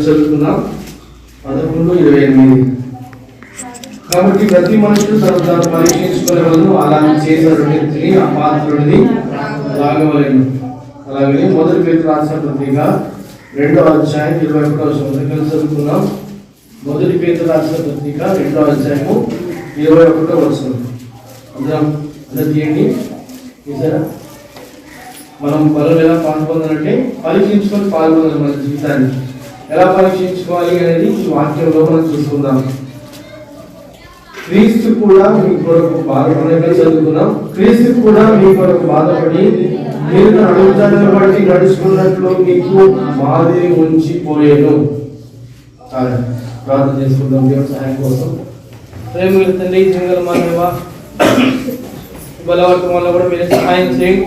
చదువుకున్నాం 11:28. కాబట్టి ప్రతి మనుషుడు తను పరీక్షించుకునే వాళ్ళు అలా చేసినటువంటి అపాత్రుడిని లాగవలేను. అలాగే మొదటి పేతురు రాసిన పత్రిక 2వ అధ్యాయం 21వ వచనం చదువుకున్నాం. మొదటి పేతురు రాసిన పత్రిక 2వ అధ్యాయము 21వ వచనం అందరం తీయండి. మనం బలం ఎలా పాల్పొందాలంటే పరీక్షించుకొని పాల్పొందాలి. మన జీవితాన్ని ఎలా పరీక్షించుకోవాలి అనేది ఈ వాక్యంలో మనం చూసుకుందాం. క్రీస్తు కూడా మీ కొరకు బాధపడి చదువుకున్నాం. క్రీస్తు కూడా మీ కొరకు బాధపడి మీరు అడుగుతాన్ని బట్టి నడుచుకున్నట్లు మీకు మాదిరి ఉంచిపోయేను. ప్రార్థన చేసుకుందాం దేవుని సహాయం కోసం. ప్రేమ తండ్రి, జీవగల మానవ బలవర్గం వల్ల కూడా మీరు సహాయం చేయండి.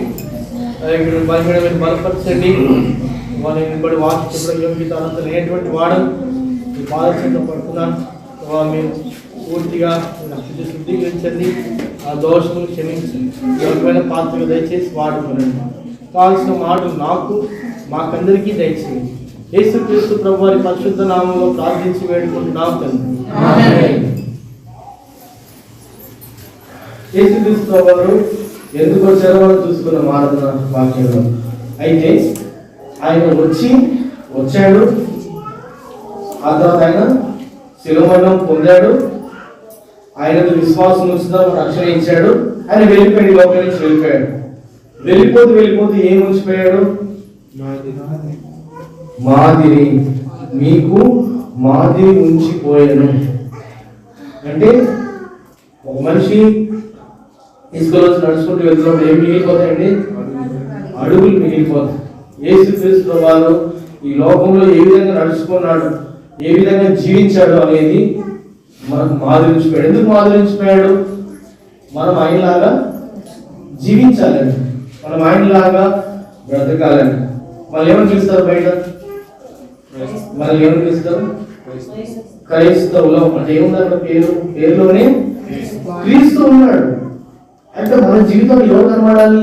మీరు బలపరచండి. వాళ్ళని బడి వాకి చెప్పడం యోగ్యత అంత లేనటువంటి వాడు మీ పాదర్శంగా పడుతున్నాను. మీరు పూర్తిగా శుద్ధీకరించండి, ఆ దోషములు క్షమించండి. ఎవరికైన పాత్రగా దయచేసి వాడుకోనండి. కావాల్సిన మాటలు నాకు మాకందరికీ దయచేయండి. యేసుక్రీస్తు ప్రభు వారి పరిశుద్ధ నామంలో ప్రార్థించి వేడుకుంటున్నాం తండ్రి. యేసుక్రీస్తు ప్రభు వారు ఎందుకు వచ్చారో మనం చూసుకున్నాం ఆరాధన వాక్యంలో. అయితే ఆయన వచ్చాడు, ఆ తర్వాత ఆయన శిలువ మరణం పొందాడు, ఆయనకు విశ్వాసం ఉంచుతాం రక్షణ ఇచ్చాడు. ఆయన వెళ్ళిపోయాడు, లోపల నుంచి వెళ్ళిపోయాడు. వెళ్ళిపోతూ ఏం ఉంచిపోయాడు? మాదిరి, మీకు మాదిరి ఉంచిపోయాను. అంటే ఒక మనిషి ఇసుకలో నడుచుకుంటూ వెళ్తున్నప్పుడు ఏం మిగిలిపోతాయండి? అడుగులు మిగిలిపోతాయి. యేసుక్రీస్తు ప్రభువు ఈ లోకంలో ఏ విధంగా నడుచుకున్నాడు, ఏ విధంగా జీవించాడు అనేది మనకు మాదిరించిపోయాడు. ఎందుకు మాదిరించిపోయాడు? మనం ఆయనలాగా జీవించాలని, మనం ఆయనలాగా బ్రతకాలని. వాళ్ళు ఏమని పిలుస్తారు బయట? మనల్ని ఏమని పిలుస్తారు? క్రైస్తవులు. అంటే ఏముంది అక్కడ పేరులోనే క్రీస్తు ఉన్నాడు. అంటే మన జీవితంలో ఎవరు కనబడాలి?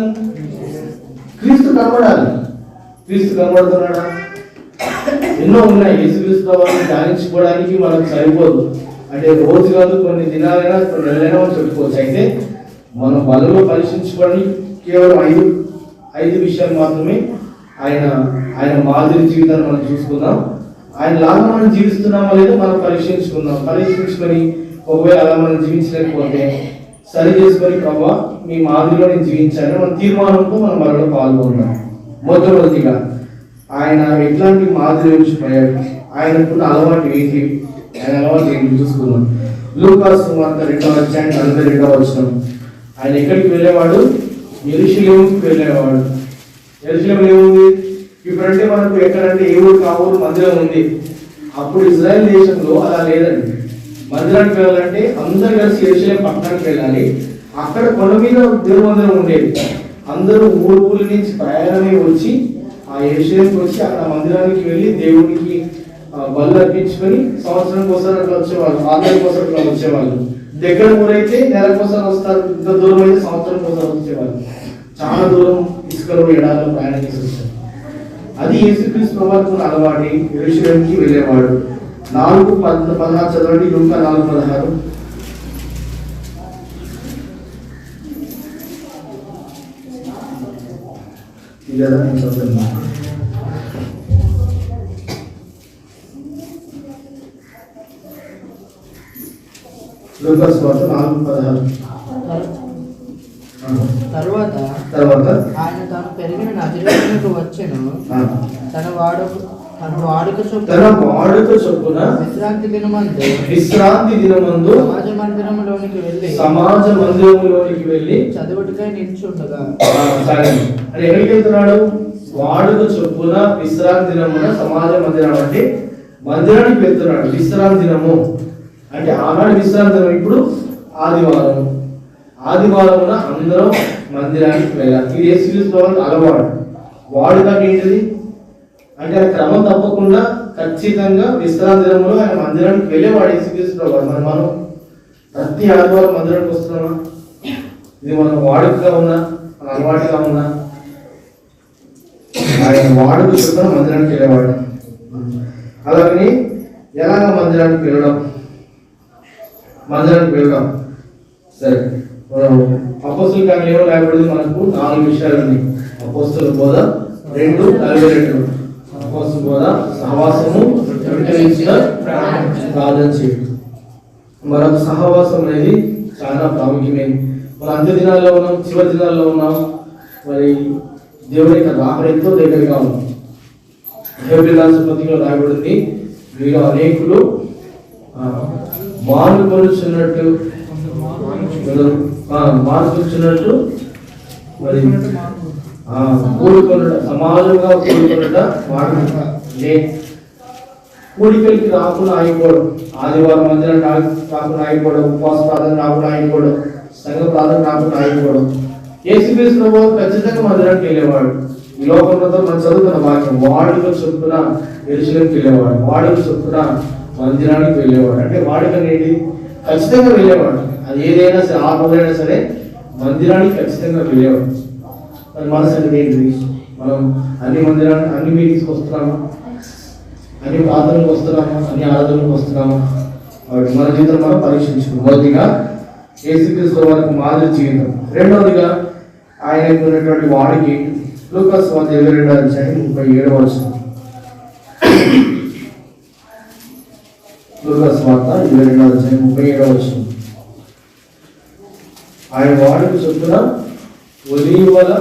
క్రీస్తు కనబడాలి. క్రీస్తు కనబడుతున్నాడా? ఎన్నో ఉన్నాయి. యేసుక్రీస్తు ప్రభువుని ధ్యానించుకోవడానికి మనకు సరిపోదు. అంటే రోజు కాదు, కొన్ని దినాలైనా కొన్ని నెలలైనా మనం చెప్పుకోవచ్చు. అయితే మనం బలంలో పరీక్షించుకొని కేవలం ఐదు విషయాలు మాత్రమే ఆయన మాదిరి జీవితాన్ని మనం చూసుకుందాం. ఆయన లాగా మనం జీవిస్తున్నామో లేదో మనం పరీక్షించుకొని ఒకవేళ అలా మనం జీవించలేకపోతే సరి చేసుకొని ప్రభావ మీ మాదిరిలో నేను జీవించాలని మన తీర్మానంతో మనం మరలో పాల్గొన్నాం. మొట్టమొదటిగా ఆయన ఎట్లాంటి మాదిరి ఉంచిపోయాడు, ఆయనకున్న అలవాటు ఏంటి, ఆయన అలవాటు ఏంటి చూసుకున్నాం. లూకాసు సువార్త 2వ అధ్యాయం 42వ వచనం. ఆయన ఎక్కడికి వెళ్ళేవాడు? యెరూషలేముకి వెళ్ళేవాడు. యెరూషలేం ఏముంది ఇప్పుడంటే మనకు? ఎక్కడంటే ఏ ఊరు ఆ ఊరు మందిరం ఉంది. అప్పుడు ఇజ్రాయెల్ దేశంలో అలా లేదండి. మందిరానికి వెళ్ళాలంటే అందరు కలిసి యెరూషలేం పట్టణానికి వెళ్ళాలి. అక్కడ కొండ మీద దేవుని మందిరం ఉండేది. అందరూ ఊరు నుంచి ప్రయాణమే వచ్చి ఆ యెరూషలేంకి వచ్చి అక్కడ మందిరానికి వెళ్ళి దేవుడికి బలు అర్పించుకొని సంవత్సరం కోసం అట్లా వచ్చేవాళ్ళు, 6 నెలల కోసం అట్లా వచ్చేవాళ్ళు. దగ్గర ఊరైతే నెల కోసం వస్తారు, ఇంత దూరం అయితే సంవత్సరం కోసం వచ్చేవాళ్ళు. చాలా దూరం ఇసుకలో ఎడాలో ప్రయాణం చేసి వచ్చారు. అది యేసుక్రీస్తు ప్రభువుకు అలవాటు. యెరూషలేంకి వెళ్ళేవాడు. 4:16 చదవండి. లూకా 4:16. తర్వాత ఆయన తాను పెరిగిన నజరేతునకు వచ్చెను. తన వాడుక చొప్పున విశ్రాంతి దినమందు సమాజ మందిరములోనికి వెళ్ళి చదువుటికై నిల్చుండగా. ఎక్కడికి వెళ్తున్నాడు? వాడుక చొప్పున విశ్రాంతి దినమున సమాజ మందిరం అంటే మందిరానికి వెళ్తున్నాడు. విశ్రాంతి దినము అంటే ఆనాడు విశ్రాంతి దినం, ఇప్పుడు ఆదివారమున అందరూ మందిరానికి వెళ్ళాలి. ఇది యేసుక్రీస్తు ప్రభువుకు అలవాటు. వాడుక ఏంటిది అంటే ఆయన క్రమం తప్పకుండా ఖచ్చితంగా విశ్రాంతి దినంలో ఆయన మందిరానికి వెళ్ళేవాడు యేసుక్రీస్తు ప్రభువు. మనం ప్రతి ఆదివారం మందిరానికి వస్తున్నామా? ఇది మనం వాడుకగా ఉన్నా, మన అలవాటుగా ఉన్నా? ఆయన వాడుకు చొప్పున మందిరానికి వెళ్ళేవాడు. అలాగని ఎలాగ మందిరానికి వెళ్ళడం సరే, అపోస్తుల కార్యాలు లేకపోతే మనకు 4 విషయాలు ఉన్నాయి. అపోస్తుల బోధ 2:42, అపోస్తుల బోధ, సహవాసము, ప్రార్థన చేయడం. మరొక సహవాసం అనేది చాలా ప్రాముఖ్యమైనది. మన అంత్య దినాల్లో ఉన్నాం, చివరి దినాల్లో ఉన్నాం. మరి దేవుని యొక్క రాకడ ఎంతో దగ్గరగా ఉన్నాం. హెబ్రీయుల పత్రికలో రాయబడింది, వీరు అనేకులు మారుకొనుచున్నట్టు మరి కూడుకొనుట, సమాజంగా కూడుకొనుట, కూడికలకి రాకుండా ఆగిపోవడం, ఆదివారం మందిరం రాకుండా ఆగిపోవడం, ఉపవాస ప్రార్థన రాకుండా ఆగిపోవడం, సంఘ ప్రార్థన రాకుండా ఆగిపోవడం. యేసుక్రీస్తు ప్రభువు ఖచ్చితంగా మందిరానికి వెళ్ళేవాడు. ఈ లోకంలో మనం చదువుతున్న వాక్యం, వాడుక చొప్పున యెరూషలేముకి వెళ్ళేవాడు, వాడుక చొప్పున మందిరానికి వెళ్ళేవాడు. అంటే వాడుక అనేది ఖచ్చితంగా వెళ్ళేవాడు. అది ఏదైనా సరే, ఆ రోజైనా సరే మందిరానికి ఖచ్చితంగా వెళ్ళేవాడు. అది మన సంగతి ఏంటి? మనం అన్ని మందిరానికి, అన్ని మీటింగ్స్కి వస్తున్నామా, అన్ని ప్రార్థనలకు వస్తున్నామా, అన్ని ఆరాధనలకు వస్తున్నామా? కాబట్టి మన జీవితం మనం పరీక్షించుకున్నాం. మొదటిగా యేసుక్రీస్తు వారికి మాదిరి జీవితం. రెండవదిగా ఆయనకు ఉన్నటువంటి వాడికి లూకాసు వార్త 22:37 వచనం. లూకాసు వార్త 22:37 వచనం. ఆయన వాడికి చొప్పున ఒలీవల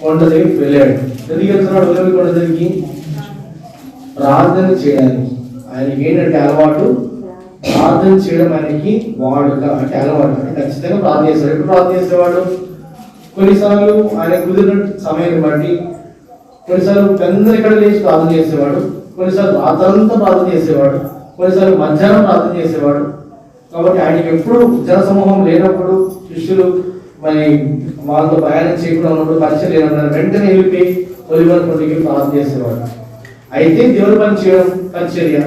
కొండ దగ్గరికి వెళ్ళాడు. ఎందుకు వెళ్తున్నాడు ఒలీవల కొండ దగ్గరికి? ప్రార్థన చేయాలి. ఆయనకి ఏంటంటే అలవాటు, ప్రార్థన చేయడం ఆయనకి వాడుక, అంటే అలవాటు. అంటే ఖచ్చితంగా ప్రార్థన చేస్తాడు. ఎప్పుడు ప్రార్థన చేసేవాడు? కొన్నిసార్లు ఆయన కుదిరిన సమయాన్ని బట్టి, కొన్నిసార్లు పెద్ద ఎక్కడ లేచి ప్రార్థన చేసేవాడు, కొన్నిసార్లు రాత్రంతా ప్రార్థన చేసేవాడు, కొన్నిసార్లు మధ్యాహ్నం ప్రార్థన చేసేవాడు. కాబట్టి ఆయనకి ఎప్పుడు జనసమూహం లేనప్పుడు, శిష్యులు మరి వాళ్ళతో ప్రయాణం చేయకుండా ఉన్నప్పుడు, పరిచయం లేనప్పుడు వెంటనే వెళ్ళిపోయి ఒలీవల కొండకి ప్రార్థన చేసేవాడు. అయితే దేవుడి పని చేయడం పరిచర్య,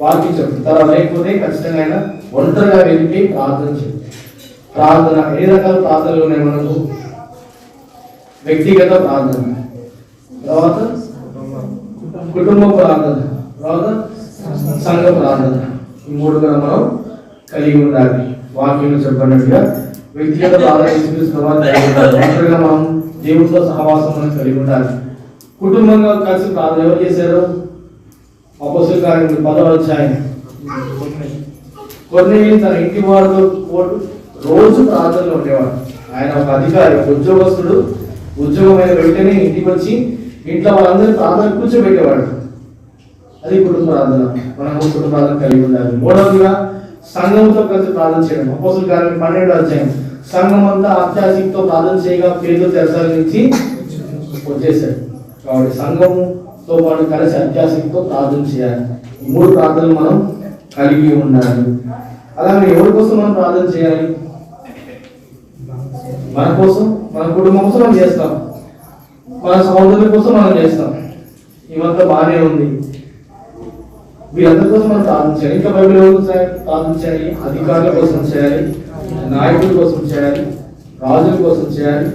వాక్యం చెప్తారా, లేకపోతే ఖచ్చితంగా ఆయన ఒంటరిగా వెళ్ళి ప్రార్థన చేయాలి. ప్రార్థన ఎన్ని రకాల ప్రార్థనలు ఉన్నాయి మనకు? వ్యక్తిగత ప్రార్థన, తర్వాత కుటుంబ ప్రార్థన, తర్వాత సంఘ ప్రార్థన. ఈ 3 కూడా మనం కలిగి ఉండాలి. వాక్యంలో చెప్పినట్టుగా వ్యక్తిగత ప్రార్థన ఒంటరిగా మనం దేవుడితో సహవాసం మనం కలిగి ఉండాలి. కుటుంబంగా కలిసి ప్రార్థన ఎవరు చేశారు? అపోస్తలుల కార్యం 10వ అధ్యాయం. కొర్నేలియు తన ఇంటి వారితో రోజు ప్రార్థనలో ఉండేవాడు. ఆయన ఒక అధికారి, ఒక ఉద్యోగస్తుడు. ఉద్యోగమైన వెంటనే ఇంటికి వచ్చి ఇంట్లో వాళ్ళందరినీ ప్రార్థన కూర్చోబెట్టేవాడు. అది కుటుంబ ప్రార్థన. మనం కుటుంబ ప్రార్థన కలిగి ఉండాలి. మూడవదిగా సంఘంతో కలిసి ప్రార్థన చేయడం. అపోస్తలుల కార్యం 12వ అధ్యాయం. సంఘం అంతా అత్యాశక్తితో ప్రార్థన చేయగా పేతురు తెరసాల నుంచి వచ్చేసాడు. కాబట్టి సంఘంతో పాటు కలిసి అత్యాశక్తితో ప్రార్థన చేయాలి. ఈ 3 ప్రార్థనలు మనం కలిగి ఉండాలి. అలాగే ఎవరి కోసం మనం ప్రార్థన చేయాలి? మన కోసం, మన కుటుంబం కోసం మనం చేస్తాం, మన సహోదరుల కోసం మనం చేస్తాం. ఇవంతా బాగానే ఉంది. వీరందరి కోసం మనం ప్రార్థన చేయాలి. ఇంకా బైబిల్ ఎవరి కోసం ప్రార్థన చేయాలి? అధికారుల కోసం చేయాలి, నాయకుల కోసం చేయాలి, రాజుల కోసం చేయాలి,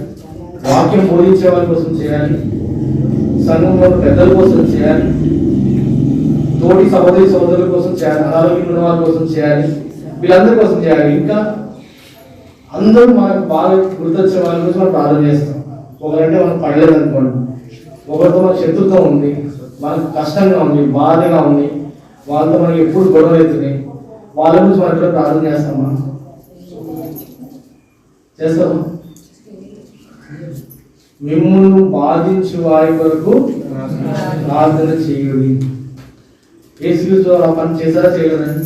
వాక్యం బోధించే వారి కోసం చేయాలి, సంఘంలో పెద్దల కోసం చేయాలి, తోటి సహోదరుల కోసం చేయాలి, అనారోగ్యం ఉన్న వారి కోసం చేయాలి, వీళ్ళందరి కోసం చేయాలి. ఇంకా అందరూ మనకు బాగా గుర్తొచ్చే వాళ్ళ కోసం మనం ప్రార్థన చేస్తాం. ఒకరంటే మనకు పడలేదు అనుకోండి, ఒకరితో మనకు శత్రుత్వం ఉంది, మనకు కష్టంగా ఉంది, బాధగా ఉంది, వాళ్ళతో మనకి ఎప్పుడు గొడవ అవుతున్నాయి, వాళ్ళ గురించి మనం ఎక్కడ ప్రార్థన చేస్తామా? చేస్తామా? మిమ్మల్ని బాధించే వారి కొరకు ప్రార్థన చేయుడి. యేసుక్రీస్తు ఆ పని చేశారా, చేయలేదని?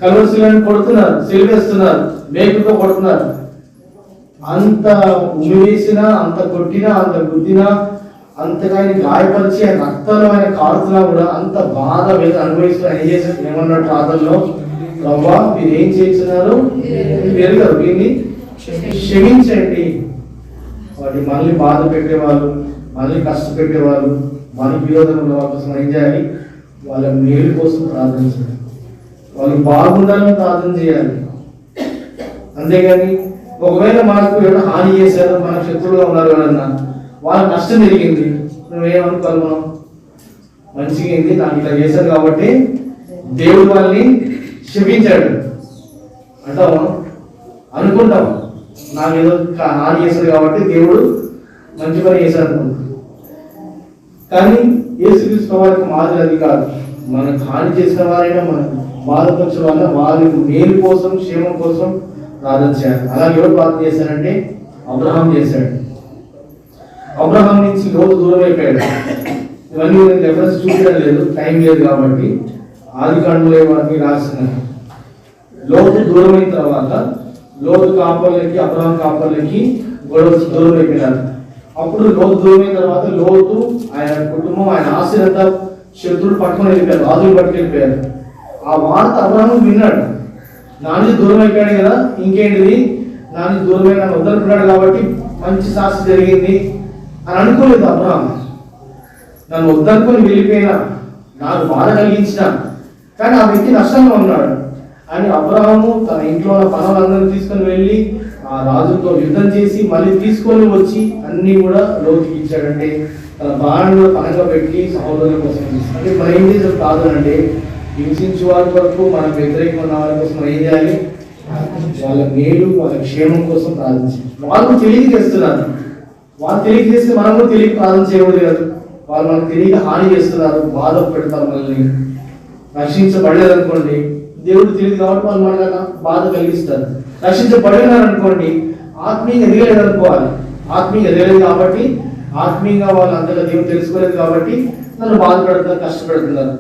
కలువరిశిలను కొడుతున్నారు, సిలువేస్తున్నారు, మేకుతో కొడుతున్నారు. అంత ఉమివేసినా, అంత కొట్టినా, అంత గుద్దినా, అంతగా ఆయన గాయపరిచి ఆయన రక్తంలో ఆయన కారుతున్నా కూడా అంత బాధ వేదన అనుభవిస్తూ ఆయన చేసి ఏమన్నాడు ప్రార్థనలో? ప్రభువా, మీరు ఏం చేస్తున్నారు, మీరు ఎరుగరు, వీరిని క్షమించండి. వాటి మనల్ని బాధ పెట్టేవాళ్ళు, మనల్ని కష్టపెట్టేవాళ్ళు, మనకి విరోధం ఉన్న వాళ్ళ కోసం ఏం చేయాలి? వాళ్ళ మేలు కోసం ప్రార్థన చేయాలి, వాళ్ళు బాగుండాలని ప్రార్థన చేయాలి. అంతేగాని ఒకవేళ మనకు ఏమైనా హాని చేశారు, మన శత్రువుగా ఉన్నారు ఎవరన్నా, వాళ్ళ నష్టం జరిగింది, నువ్వేమనుకోవాలి, మనం మంచిగా అయింది నాకు ఇట్లా చేశాను కాబట్టి దేవుడు వాళ్ళని క్షమించాడు అంటాము, అనుకుంటాం. నాకు ఏదో హాని చేశాడు కాబట్టి దేవుడు మంచి పని చేశాడు అనుకుంటాం. కానీ యేసుక్రీస్తు వారికి మాదిరి అది కాదు. మనకు హాని చేసిన వారైనా మనం బాధపరిచిన వల్ల వారికి మేలు కోసం క్షేమం కోసం ప్రార్థన చేయాలి. అలాగే ఎవరు ప్రార్థన చేశారంటే అబ్రహాం చేశాడు. అబ్రహాం నుంచి లోతు దూరం అయిపోయాడు. ఇవన్నీ రెఫరెన్స్ చూపించడం లేదు, టైం లేదు కాబట్టి. ఆది కాండలో వాటిని రాస్తున్నారు. లోతు దూరమైన తర్వాత లోతు కాపర్లకి అబ్రహాం కాపర్లకి గొడవ దూరం అయిపోయినారు. అప్పుడు లోతు దూరమైన తర్వాత లోతు ఆయన కుటుంబం ఆయన ఆశలంతా శత్రువులు పట్టుకొని వెళ్ళిపోయారు, రాజులు పట్టుకు వెళ్ళిపోయారు. ఆ వార్త అబ్రహాం విన్నాడు. నాని దూరం అయిపోయాడు కదా, ఇంకేంటిది నాని దూరమైన నన్ను వద్దనుకున్నాడు కాబట్టి మంచి శాస్త్రం జరిగింది అని అనుకోలేదు అబ్రహాం. నన్ను వద్దనుకొని వెళ్ళిపోయినా, నాకు బాధ కలిగించిన, కానీ ఆ వ్యక్తి నష్టంగా ఉన్నాడు అని అబ్రహాము తన ఇంట్లో ఉన్న పనులందరినీ తీసుకొని వెళ్ళి ఆ రాజుతో యుద్ధం చేసి మళ్ళీ తీసుకొని వచ్చి అన్ని కూడా లోతుకి ఇచ్చాడంటే తన బాణను పనంగా పెట్టి సహోదరుల కోసం అంటే మనం ఏం చేసే ప్రార్థన అంటే హింసించే వారి వరకు మనకు వ్యతిరేకంగా ఉన్న వారి కోసం మనం ఏం చేయాలి, వాళ్ళ మేలు వాళ్ళ క్షేమం కోసం ప్రార్థించాలి. వాళ్ళు తెలియజేస్తున్నారు, వాళ్ళు తెలియజేస్తే మనం కూడా తెలియ ప్రార్థన చేయకూడదు కాదు. వాళ్ళు మనకు తెలియక హాని చేస్తున్నారు, బాధ పెడతారు, మనల్ని రక్షించబడలేదు అనుకోండి, దేవుడు తెలియదు కాబట్టి వాళ్ళు మనకు బాధ కలిగిస్తారు. రక్షించబడినారు అనుకోండి, ఆత్మీయంగా ఎదగలేదు అనుకోవాలి. ఆత్మీయంగా ఎదగలేదు కాబట్టి, ఆత్మీయంగా వాళ్ళు అంతగా దేవుడు తెలుసుకోలేదు కాబట్టి నన్ను బాధపడుతున్నారు, కష్టపెడుతున్నారు.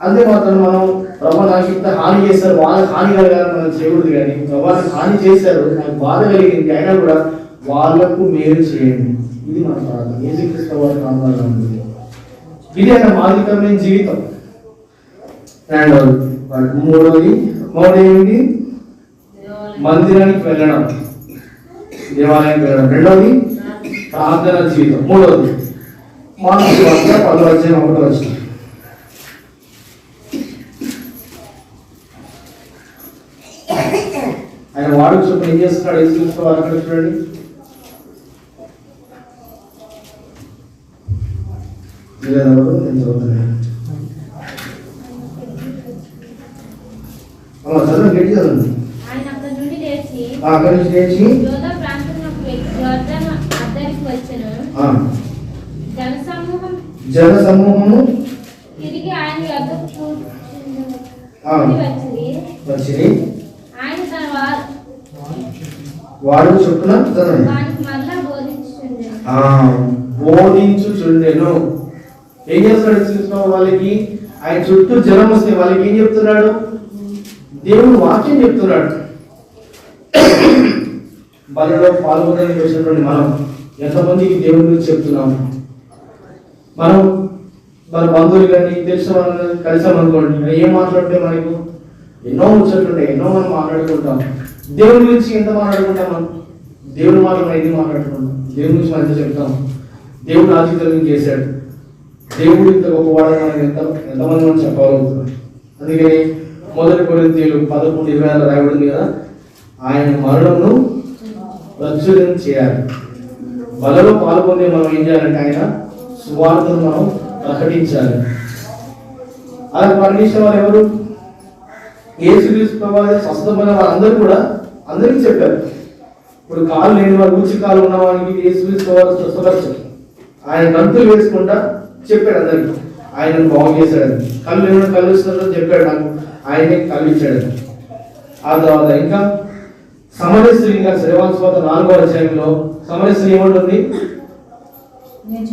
అంతే మాత్రం మనం ప్రభా నాకు ఇంత హాని చేశారు, వాళ్ళకి హాని కలగాలని మనం చేయకూడదు. కానీ ప్రభానికి హాని చేశారు, నాకు బాధ కలిగింది, అయినా కూడా వాళ్ళకు మేలు చేయండి. ఇది మన ప్రార్థన. యేసుక్రీస్తు వారి నామములో ఉంది. ఇది ఆయన మాదిరికమైన జీవితం. మూడవది ఏంటి, మందిరానికి వెళ్ళడం, దేవాలయానికి వెళ్ళడం. రెండవది ప్రార్థన జీవితం. మూడవది మార్క్స్ వార్త 10:1. ఆయన వాడు చెప్పి ఏం చేస్తున్నాడు యేసుక్రీస్తు వారు అక్కడ చూడండి. నేను చదువుతున్నాను, చదువు గట్టి చదవండి. అక్కడి నుంచి లేచి జన సమూహము తిరిగి ఆయన యొద్దకు వచ్చి ఆయన తన వాడు చొప్పున బోధించుచుండెను. ఏం చేస్తాడు చూసిన వాళ్ళకి, ఆయన చుట్టూ జనం వస్తే వాళ్ళకి ఏం చెప్తున్నాడు, దేవుడు వాక్యం చెప్తున్నాడు. బలిలో పాల్గొనడానికి వచ్చినటువంటి మనం ఎంతమందికి దేవుడి గురించి చెప్తున్నాము. మనం మన బంధువులు కానీ తెలిసిన వాళ్ళని కలిసామనుకోండి, ఏం మాట్లాడితే మనకు ఎన్నో ముచ్చట్లుంటాయి, ఎన్నో మనం మాట్లాడుకుంటాం. దేవుడి గురించి ఎంత మాట్లాడుకుంటాం, మనం దేవుడి మాటలు ఇది మాట్లాడుకుంటాం, దేవుడి గురించి మనం ఎంత చెప్తాం, దేవుడు ఆశీర్వాదం చేశాడు, దేవుడు ఇంత గొప్పవాడని మనం ఎంతమంది మనం చెప్పగలుగుతున్నాం. అందుకని 1 కొరింథీయులు 11:26 రాయబడింది కదా, ఆయన మరణంను ప్రచురం చేయాలి. బలలో పాల్గొనే మనం ఏం చేయాలంటే ఆయన సువార్తను మనం ప్రకటించాలి. అలా ప్రకటించిన వారు ఎవరు, యేసుక్రీస్తు ప్రభువు స్వస్థమైన వాళ్ళందరూ కూడా అందరికీ చెప్పారు. ఇప్పుడు కాలు లేని వారు, ఊచి కాలు ఉన్న వారికి యేసుక్రీస్తు ప్రభువు స్వస్థపరిచారు. ఆయన గంతులు వేసుకుంటా చెప్పాడు అందరికి, ఆయన బాగు చేశాడు. కళ్ళు లేని కళ్ళు ఇస్తున్నాడని చెప్పాడు, నాకు ఆయనే కళ్ళు ఇచ్చాడు. ఆ తర్వాత ఇంకా సమరయ స్త్రీ, ఇంకా యోహాను సువార్త 4వ అధ్యాయంలో సమరయ స్త్రీ ఏమంటుంది, నేను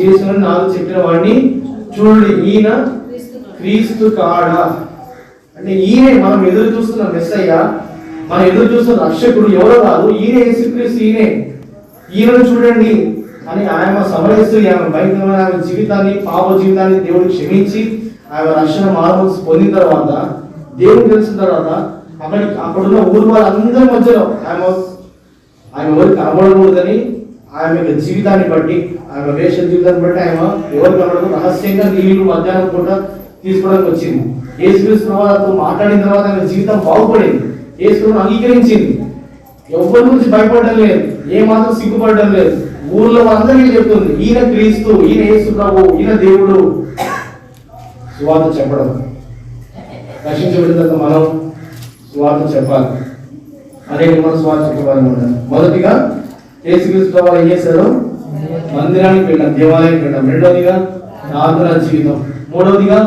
చేసిన నాకు చెప్పిన వాడిని చూడండి, ఈయన క్రీస్తు కాడా. అంటే ఈయనే మనం ఎదురు చూస్తున్న మెస్సయ్య, మనం ఎదురు చూస్తున్న రక్షకుడు ఎవరో కాదు, ఈయన యేసుక్రీస్తు, ఈయనను చూడండి అని ఆయన సమరయస్సు ఆమె భయంకరమైన ఆమె జీవితాన్ని, పాప జీవితాన్ని దేవుడు క్షమించి ఆమె రక్షణ మార్పు పొందిన తర్వాత, దేవుడు తెలిసిన తర్వాత అక్కడున్న ఊరు వాళ్ళందరి మధ్యలో ఆమె ఎవరికి కనబడకూడదని ఆమె జీవితాన్ని బట్టి, ఆమె వేష జీవితాన్ని బట్టి ఆమె ఎవరు కనబడదు రహస్యంగా నీళ్లు మధ్యాహ్నం పూట తీసుకోవడానికి వచ్చింది. యేసుక్రీస్తు ప్రభువుతో మాట్లాడిన తర్వాత ఆమె జీవితం బాగుపడింది, యేసును అంగీకరించింది. ఎవరి గురించి భయపడడం లేదు, ఏ మాత్రం సిగ్గుపడడం లేదు. ఊర్లో అందరికీ చెప్తుంది, ఈయన క్రీస్తు, ఈయన యేసు ప్రభు, ఈయన దేవుడు. సువార్త చెప్పడం, రక్షించబడిన తర్వాత మనం సువార్త చెప్పాలి. అనేక మనం సువార్త చెప్పాలన్నమాట. మొదటిగా యేసుక్రీస్తు ప్రభు ఏం చేశారు? మందిరానికి వెళ్ళాం, దేవాలయానికి వెళ్ళాం. రెండవదిగా ప్రార్థన జీవితం. మూడవదిగా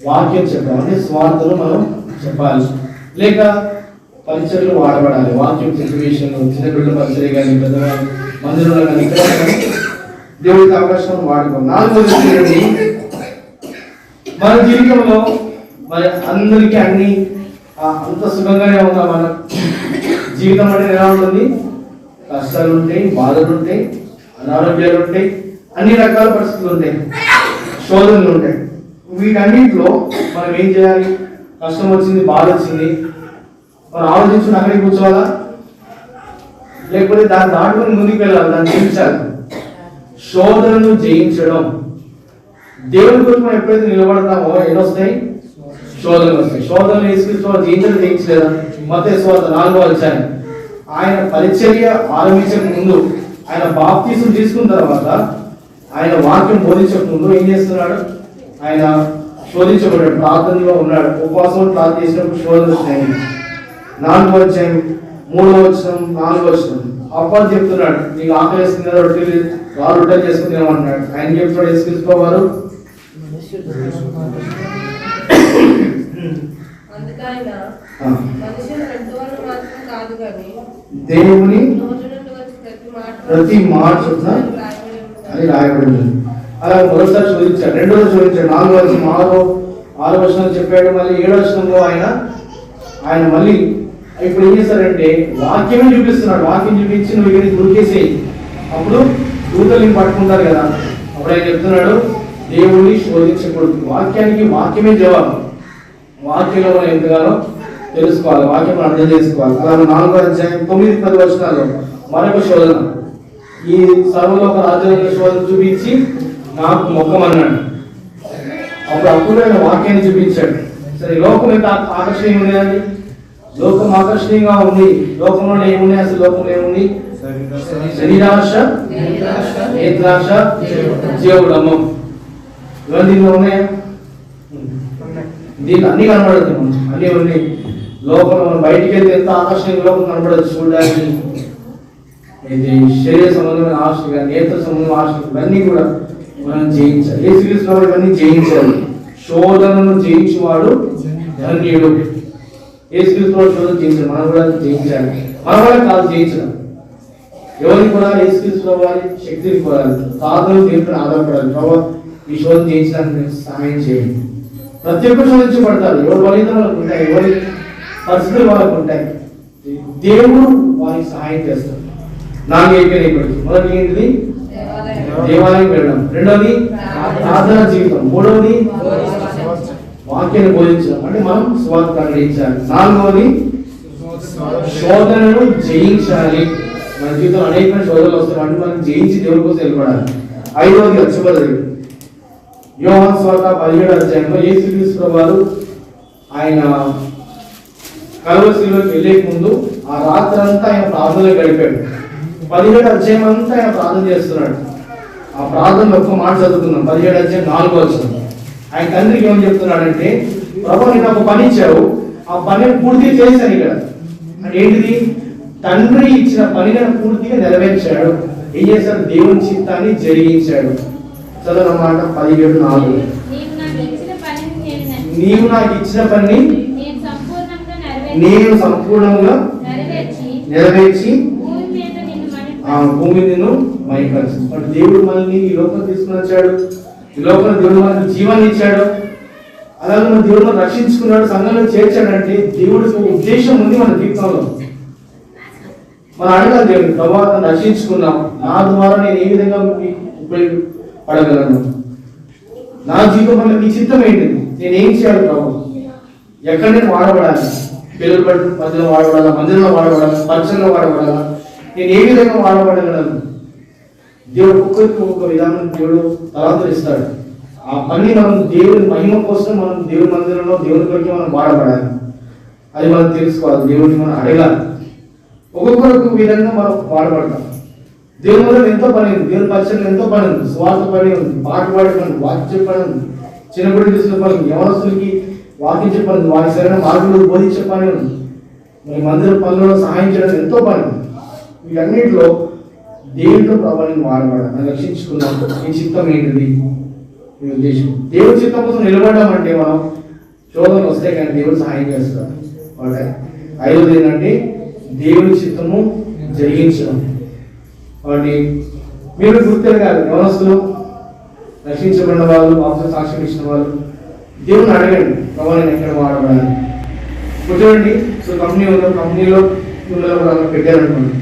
వాక్యం చెప్పాలి. అంటే స్వార్థను మనం చెప్పాలి. లేక పరిచర్లు వాడబడాలి. వాక్యం సిచ్యువేషన్, చిన్న బిడ్డల పరిచర్య కానీ, పెద్దగా మందిరంలో కానీ, ఇక్కడ కానీ దేవుడికి అవకాశం వాడుకోవాలి. నాలుగోది, మన జీవితంలో మరి అందరికీ అన్ని అంత సుఖంగానే ఉందా? మన జీవితం అంటే ఎలా ఉంటుంది? కష్టాలు ఉంటాయి, బాధలు ఉంటాయి, అనారోగ్యాలు ఉంటాయి, అన్ని రకాల పరిస్థితులు ఉంటాయి, శోధనలు ఉంటాయి. వీటన్నింటిలో మనం ఏం చేయాలి? కష్టం వచ్చింది, బాధ వచ్చింది, మనం ఆలోచించుకుని అక్కడికి కూర్చోవాలా? లేకపోతే దాన్ని దాటుకొని ముందుకు వెళ్ళాలి, దాన్ని జయించాలి. శోధనను జయించడం. దేవుని గురించి మనం ఎప్పుడైతే నిలబడతామో ఎన్నొస్తాయి? శోధనలు వస్తాయి. శోధనలు యేసుక్రీస్తు జయించలేదా? మత్తయి సువార్త 4వ అధ్యాయం. ఆయన పరిచర్య ఆరంభించక ముందు, ఆయన బాప్తీసం తీసుకున్న తర్వాత, ఆయన వాక్యం బోధించక ముందు ఏం చేస్తున్నాడు? ఆయన శోధించబడ్డాడు, ప్రార్థనలో ఉన్నాడు, ఉపవాసం ప్రార్థన చేసినప్పుడు శోధన వచ్చినాయి. 4వ అధ్యాయం 3వ వచనం 4వ వచనం. అప్పుడు చెప్తున్నాడు, నీకు ఆకలి వేస్తుంది కదా, రొట్టెలు చేసుకుని తినమంటున్నాడు. ఆయన చెప్తున్నాడు యేసుక్రీస్తు వారు, దేవుని ప్రతి మాట చొప్పున అని రాయబడింది. అలా మొదటిసారి శోధించాడు, రెండోసారి శోధించాడు. 4వ వచనం 6వ వచనం చెప్పాడు. మళ్ళీ 7వ వచనంలో ఆయన మళ్ళీ ఇప్పుడు ఏం చేస్తాడంటే వాక్యమే చూపిస్తున్నాడు. వాక్యం చూపించి నువ్వు ఇక్కడ దూకేసేయి, అప్పుడు దూతల్ని పట్టుకుంటారు కదా. అప్పుడు ఆయన చెప్తున్నాడు, దేవుణ్ణి శోధించకూడదు. వాక్యానికి వాక్యమే జవాబు. వాక్యంలో మనం ఎంతగానో తెలుసుకోవాలి, వాక్యం అర్థం చేసుకోవాలి. అలా 4వ అధ్యాయం 9-10 వచనాల్లో మరొక శోధన. ఈ సర్వలోక రాజ్యాల శోధన చూపించి నాకు మొక్కమన్నాడు. అప్పుడు ఆయన వాక్యాన్ని చూపించాడు. సరే, లోకం ఎంత ఆకర్షణీయంగా ఉండేదండి? లోకం ఆకర్షణీయంగా ఉంది. లోకంలో ఏమున్నాయి? అసలు లోకంలో ఏముంది? శరీరాశ, నేత్రాశ, జీవడమ్మం. ఇవన్నీ దీనిలో ఉన్నాయా? దీంట్లో అన్ని కనబడుతుంది, అన్ని ఉన్నాయి. లోకంలో మనం బయటికి వెళ్తే ఎంత ఆకర్షణీయంగా లోకం కనబడదు చూడడానికి. ఇది శరీర సంబంధమైన ఆశలు కానీ, నేత్ర సంబంధమైన ఆశలు, ఇవన్నీ కూడా మనం జయించాలి. యేసుక్రీస్తు వారు ఇవన్నీ జయించాలి. శోధనను జయించువాడు ధన్యుడు. యేసుక్రీస్తు వారు శోధన జయించాలి, మనం కూడా జయించాలి. మన వల్ల కాదు జయించడం. ఎవరికి కూడా యేసుక్రీస్తు వారి శక్తిని కోరాలి, సాధనలు దేవుడిని ఆధారపడాలి. ప్రభావ ఈ శోధన జయించడానికి సహాయం చేయండి. ప్రతి ఒక్కరు శోధించబడతారు. ఎవరి బలితం వాళ్ళకు ఉంటాయి, ఎవరి పరిస్థితులు వాళ్ళకు ఉంటాయి. దేవుడు వారికి సహాయం చేస్తాడు. 4 అయిపోయినాయి ఇప్పటికి. మొదటి ఏంటిది? దేవాలయం వెళ్ళడం. రెండవది ప్రార్థన జీవితం. మూడవది వాక్యాన్ని బోధించడం, అంటే మనం సువార్త ప్రకటించాలి. 4వది శోధనను జయించాలి. మన జీవితంలో అనేక శోధనలు వస్తాయి, అంటే మనం జయించి దేవుడి కోసం వెళ్ళబడాలి. 5వది వచ్చబడి యోహాను సువార్త 17వ అధ్యాయంలో యేసుక్రీస్తు వారు ఆయన కలువరిలోకి వెళ్ళే ముందు ఆ రాత్రి అంతా ఆయన ప్రార్థనలో గడిపాడు. 17వ అధ్యాయం అంతా ఆయన ప్రార్థన చేస్తున్నాడు. ఆ ప్రార్థనలో ఒక్క మాట చదువుతున్నాం. 17వ అధ్యాయం 4వ వచనం. ఆయన తండ్రికి ఏమని చెప్తున్నాడంటే, ప్రభు నేను ఒక పని ఇచ్చావు, ఆ పనిని పూర్తి చేశాను. ఇక్కడ అంటే ఏంటిది? తండ్రి ఇచ్చిన పనిని పూర్తిగా నెరవేర్చాడు. ఏం చేశాడు? దేవుని చిత్తాన్ని జరిగించాడు. చదవమాట 17:4. నీవు నాకు ఇచ్చిన పని నేను సంపూర్ణంగా నెరవేర్చి భూమి నిన్ను మైపరిచి. అంటే దేవుడు మనల్ని ఈ లోకం తీసుకుని వచ్చాడు. ఈ లోకంలో దేవుడు మనకు జీవాన్ని ఇచ్చాడు. అలాగే మన దేవుడు మనం రక్షించుకున్నాడు, సంఘంలో చేర్చాడంటే దేవుడికి ఉద్దేశం ఉంది మన జీవితంలో. మనం అడగాలి దేవుడు, ప్రభావం రక్షించుకున్నాం, నా ద్వారా నేను ఏ విధంగా ఉపయోగపడగలను? నా జీవితం వల్ల మీ చిత్తం ఏంటిది? నేను ఏం చేయాలి ప్రభు? ఎక్కడ నేను వాడబడాలి? పిల్లలు పట్టు మధ్యలో వాడబడాలా, మందిరంలో వాడబడాలా, పక్షంలో వాడబడాలా? నేను ఏ విధంగా వాడబడగలను? దేవుడు ఒక్కొక్కరికి ఒక్కొక్క విధానం దేవుడు తలాంతులు ఇస్తాడు. ఆ పని మనం దేవుని మహిమ కోసం మనం దేవుని మందిరంలో దేవుని కొరకు మనం వాడబడాలి. అది మనం తెలుసుకోవాలి, దేవుడిని మనం అడగాలి. ఒక్కొక్కరికి విధంగా మనం వాడబడతాం. దేవుని వల్ల ఎంతో పని ఉంది, దేవుని పరిచయం ఎంతో పని ఉంది, స్వార్థ పని ఉంది, పాట పాడే పని, వాక్య పని ఉంది, చిన్నప్పటి తీసుకునే పని ఉంది, యవనస్తులకి వాకించే పని ఉంది, వారికి సరైన మార్గంలో బోధించే పని ఉంది, మరి మందిర పనులలో సహాయం చేయడం ఎంతో పని ఉంది. వీటన్నిటిలో దేవుడితో ప్రభావాన్ని వాడబడాలి, రక్షించుకున్నాం. ఈ చిత్తం ఏంటిది? ఈ ఉద్దేశం దేవుడి చిత్తం కోసం నిలబడ్డామంటే మనం శోధనలు వస్తే కానీ దేవుడు సహాయం చేస్తాడు. ఐదోది ఏంటంటే దేవుడి చిత్తము జరిగించడం. కాబట్టి మీరు గుర్తెరగాలి, యవనస్తులు, రక్షించబడిన వాళ్ళు, వాపసు సాక్ష్యం ఇచ్చిన వాళ్ళు దేవుని అడగండి, ప్రభావాన్ని ఎక్కడ వాడబడాలి. కూర్చోండి. సో కంపెనీ ఉందో, కంపెనీలో పిల్లలు పెట్టారనుకోండి.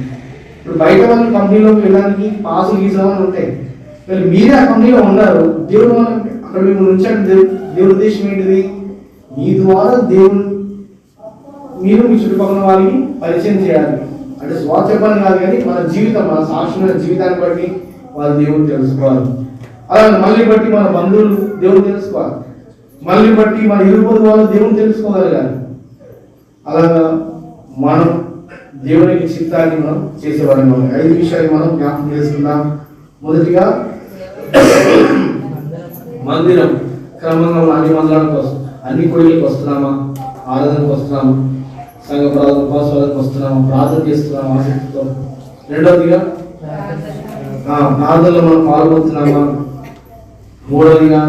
ఇప్పుడు బయట వాళ్ళు కంపెనీలోకి వెళ్ళడానికి పాసులు గీసామని ఉంటాయి. మీరే ఆ కంపెనీలో ఉన్నారు, దేవుడు వాళ్ళకి అక్కడ మిమ్మల్ని ఉంచండి. దేవుడి ఉద్దేశం ఏంటిది? మీ ద్వారా దేవుడు మీరు మీ చుట్టుపక్కల వారికి పరిచయం చేయాలి. అంటే స్వార్థ చెప్పాలని కాదు, కానీ మన జీవితం, మన సాక్షుమైన జీవితాన్ని బట్టి వాళ్ళు దేవుడు తెలుసుకోవాలి. అలా మళ్ళీ బట్టి మన బంధువులు దేవుడు తెలుసుకోవాలి, మళ్ళీ బట్టి మన ఇరుగు వాళ్ళు దేవుడు తెలుసుకోగలగాలి. అలాగా మనం దేవునికి చిత్తాన్ని మనం చేసేవాళ్ళం. 5 విషయాలు మనం జ్ఞాపకం చేసుకుందాం. మొదటిగా మందిరం, క్రమంగా అన్ని మందిరానికి వస్తాం, అన్ని కొడుకులకు వస్తున్నామా, ఆరాధనకు వస్తున్నామా, సంఘ ఉపాసాలకు వస్తున్నామా, ప్రార్థన చేస్తున్నామా ఆసక్తితో. రెండవదిగా ప్రార్థనలో మనం పాల్గొంటున్నామా. మూడవదిగా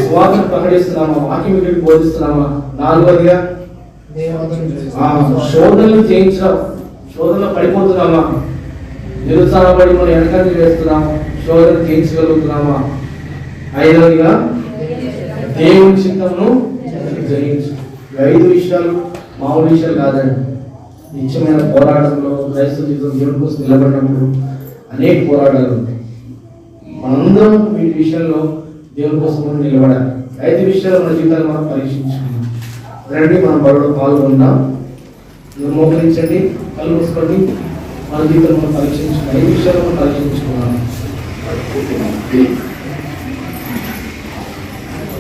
స్వార్థం ప్రకటిస్తున్నామా, వాక్యం వీటికి బోధిస్తున్నామా. నాలుగవదిగా శోధనలు చేయించడం, శోధనలో పడిపోతున్నామా, నిరుత్సాహపడి మనం వెనకాల వేస్తున్నామా, శోధన చేయించగలుగుతున్నామా. ఐదవదిగా దేవుని చిత్తమును జరిగించు. 5 విషయాలు మామూలు విషయాలు కాదండి. నిత్యమైన పోరాటంలో క్రైస్తవ జీవితం దేవుని కోసం నిలబడినప్పుడు అనేక పోరాటాలు ఉంటాయి. మనందరం వీటి విషయంలో దేవుని కోసం నిలబడాలి. 5 విషయాలు మన జీవితాన్ని మనం పరీక్షించుకున్నాం. రండి మనం బడిలో పాల్గొందాం. మోకరించండి, కళ్ళు మూసుకోండి. మన జీవితం మనం పరీక్షించుకున్నాం, 5 విషయాలు మనం పరీక్షించుకున్నాం.